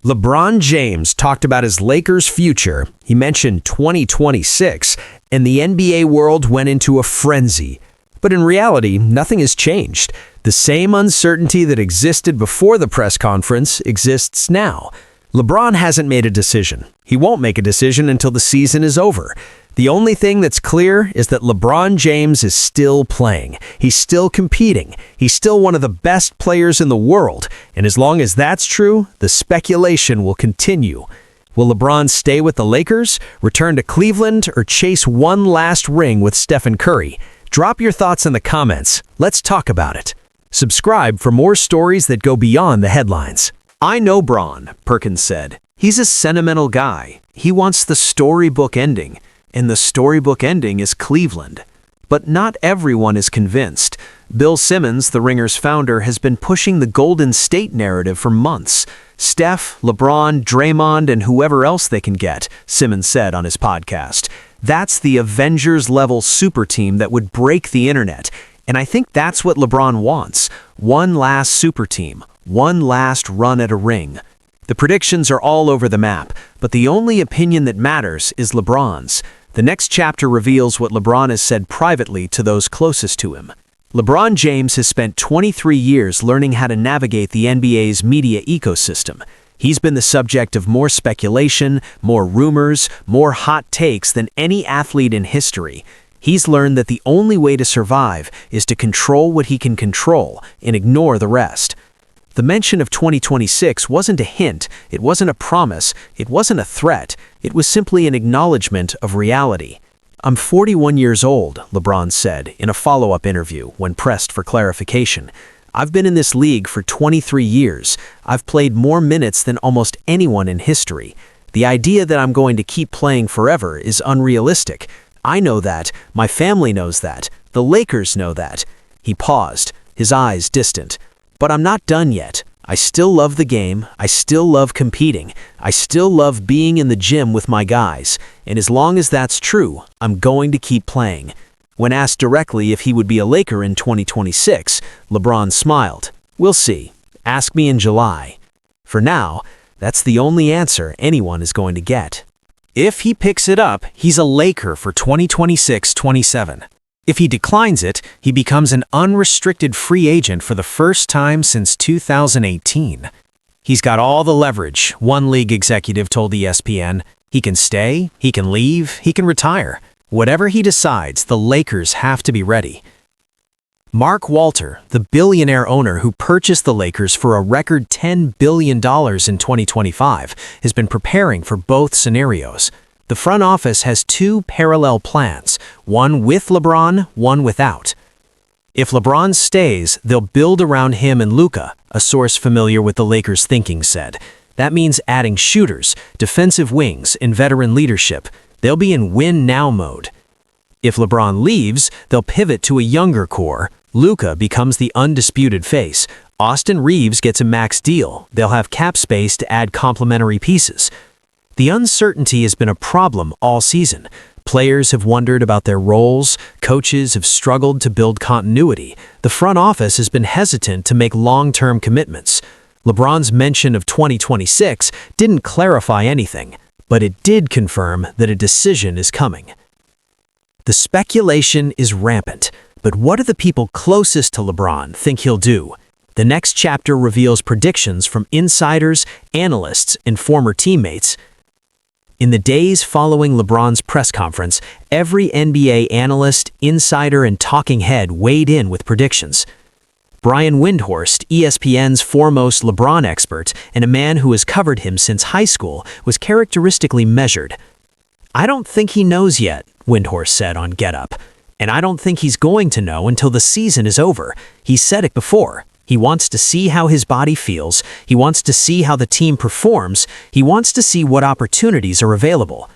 LeBron James talked about his Lakers' future. He mentioned 2026, and the NBA world went into a frenzy. But in reality, nothing has changed. The same uncertainty that existed before the press conference exists now. LeBron hasn't made a decision. He won't make a decision until the season is over. The only thing that's clear is that LeBron James is still playing. He's still competing. He's still one of the best players in the world. And as long as that's true, the speculation will continue. Will LeBron stay with the Lakers, return to Cleveland, or chase one last ring with Steph and Curry? Drop your thoughts in the comments. Let's talk about it. Subscribe for more stories that go beyond the headlines. I know Bron, Perkins said. He's a sentimental guy. He wants the storybook ending. And the storybook ending is Cleveland. But not everyone is convinced. Bill Simmons, the Ringer's founder, has been pushing the Golden State narrative for months. Steph, LeBron, Draymond, and whoever else they can get, Simmons said on his podcast. That's the Avengers-level superteam that would break the internet. And I think that's what LeBron wants. One last superteam. One last run at a ring. The predictions are all over the map, but the only opinion that matters is LeBron's. The next chapter reveals what LeBron has said privately to those closest to him. LeBron James has spent 23 years learning how to navigate the NBA's media ecosystem. He's been the subject of more speculation, more rumors, more hot takes than any athlete in history. He's learned that the only way to survive is to control what he can control and ignore the rest. The mention of 2026 wasn't a hint, it wasn't a promise, it wasn't a threat, it was simply an acknowledgement of reality. "I'm 41 years old," LeBron said in a follow-up interview when pressed for clarification. "I've been in this league for 23 years. I've played more minutes than almost anyone in history. The idea that I'm going to keep playing forever is unrealistic. I know that, my family knows that, the Lakers know that." He paused, his eyes distant. "But I'm not done yet. I still love the game, I still love competing, I still love being in the gym with my guys, and as long as that's true, I'm going to keep playing." When asked directly if he would be a Laker in 2026, LeBron smiled. "We'll see. Ask me in July." For now, that's the only answer anyone is going to get. If he picks it up, he's a Laker for 2026-27. If he declines it, he becomes an unrestricted free agent for the first time since 2018. "He's got all the leverage," one league executive told ESPN. "He can stay, he can leave, he can retire. Whatever he decides, the Lakers have to be ready." Mark Walter, the billionaire owner who purchased the Lakers for a record $10 billion in 2025, has been preparing for both scenarios. The front office has two parallel plans, one with LeBron, one without. If LeBron stays, they'll build around him and Luka, a source familiar with the Lakers' thinking said. That means adding shooters, defensive wings, and veteran leadership. They'll be in win-now mode. If LeBron leaves, they'll pivot to a younger core. Luka becomes the undisputed face. Austin Reeves gets a max deal. They'll have cap space to add complementary pieces. The uncertainty has been a problem all season. Players have wondered about their roles, coaches have struggled to build continuity. The front office has been hesitant to make long-term commitments. LeBron's mention of 2026 didn't clarify anything, but it did confirm that a decision is coming. The speculation is rampant, but what do the people closest to LeBron think he'll do? The next chapter reveals predictions from insiders, analysts, and former teammates. In the days following LeBron's press conference, every NBA analyst, insider, and talking head weighed in with predictions. Brian Windhorst, ESPN's foremost LeBron expert and a man who has covered him since high school, was characteristically measured. "I don't think he knows yet," Windhorst said on Get Up. "And I don't think he's going to know until the season is over. He's said it before. He wants to see how his body feels. He wants to see how the team performs. He wants to see what opportunities are available."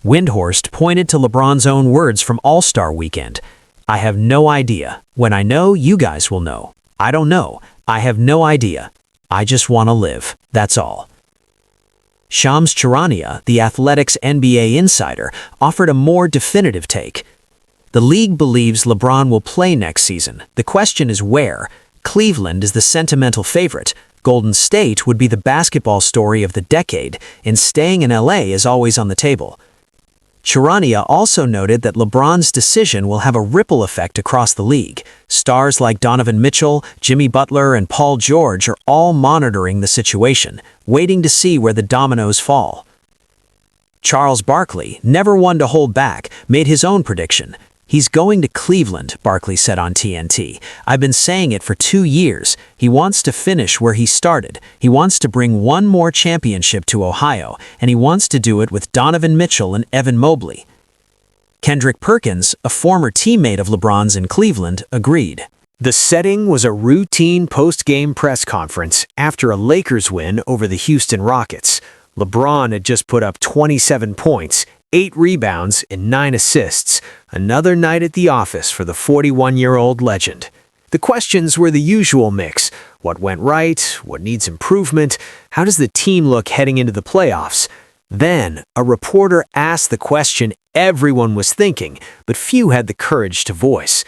Windhorst pointed to LeBron's own words from All-Star Weekend. "I have no idea. When I know, you guys will know. I don't know. I have no idea. I just want to live. That's all." Shams Charania, the Athletics NBA insider, offered a more definitive take. "The league believes LeBron will play next season. The question is where. Cleveland is the sentimental favorite. Golden State would be the basketball story of the decade, and staying in LA is always on the table. Charania also noted that LeBron's decision will have a ripple effect across the league. Stars like Donovan Mitchell, Jimmy Butler, and Paul George are all monitoring the situation, waiting to see where the dominoes fall. Charles Barkley, never one to hold back, made his own prediction. "He's going to Cleveland," Barkley said on TNT. "I've been saying it for 2 years. He wants to finish where he started. He wants to bring one more championship to Ohio, and he wants to do it with Donovan Mitchell and Evan Mobley." Kendrick Perkins, a former teammate of LeBron's in Cleveland, agreed. The setting was a routine post-game press conference after a Lakers win over the Houston Rockets. LeBron had just put up 27 points, 8 rebounds, and 9 assists. Another night at the office for the 41-year-old legend. The questions were the usual mix. What went right? What needs improvement? How does the team look heading into the playoffs? Then, a reporter asked the question everyone was thinking, but few had the courage to voice.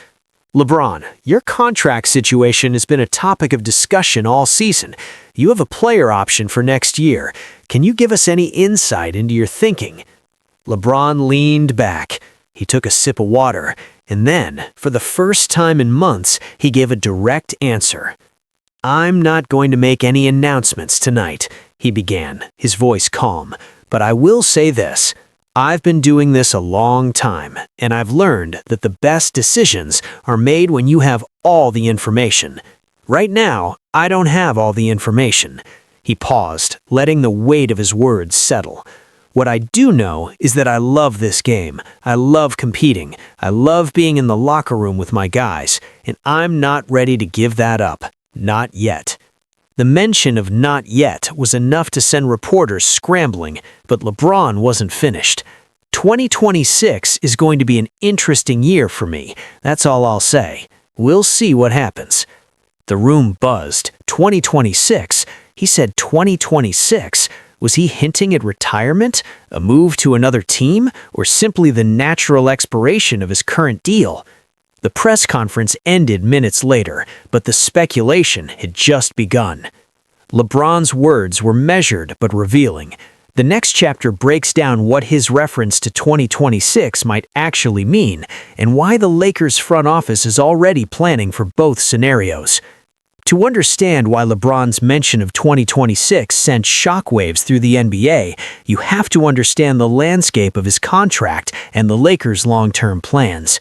"LeBron, your contract situation has been a topic of discussion all season. You have a player option for next year. Can you give us any insight into your thinking?" LeBron leaned back. He took a sip of water, and then, for the first time in months, he gave a direct answer. "I'm not going to make any announcements tonight," he began, his voice calm. "But I will say this. I've been doing this a long time, and I've learned that the best decisions are made when you have all the information. Right now, I don't have all the information." He paused, letting the weight of his words settle. "What I do know is that I love this game. I love competing. I love being in the locker room with my guys, and I'm not ready to give that up. Not yet." The mention of "not yet" was enough to send reporters scrambling, but LeBron wasn't finished. "2026 is going to be an interesting year for me. That's all I'll say. We'll see what happens." The room buzzed. 2026? He said 2026? Was he hinting at retirement, a move to another team, or simply the natural expiration of his current deal? The press conference ended minutes later, but the speculation had just begun. LeBron's words were measured but revealing. The next chapter breaks down what his reference to 2026 might actually mean, and why the Lakers front office is already planning for both scenarios. To understand why LeBron's mention of 2026 sent shockwaves through the NBA, you have to understand the landscape of his contract and the Lakers' long-term plans.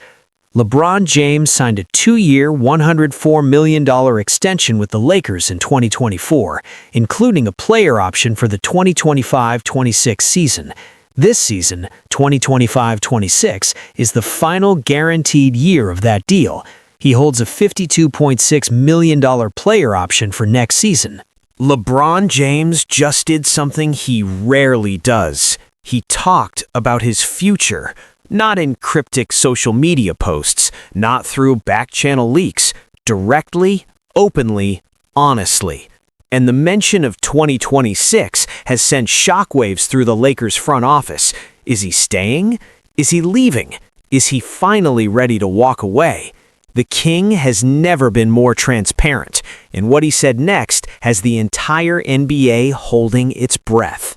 LeBron James signed a 2-year, $104 million extension with the Lakers in 2024, including a player option for the 2025-26 season. This season, 2025-26, is the final guaranteed year of that deal. He holds a $52.6 million player option for next season. LeBron James just did something he rarely does. He talked about his future, not in cryptic social media posts, not through back-channel leaks, directly, openly, honestly. And the mention of 2026 has sent shockwaves through the Lakers front office. Is he staying? Is he leaving? Is he finally ready to walk away? The King has never been more transparent, and what he said next has the entire NBA holding its breath.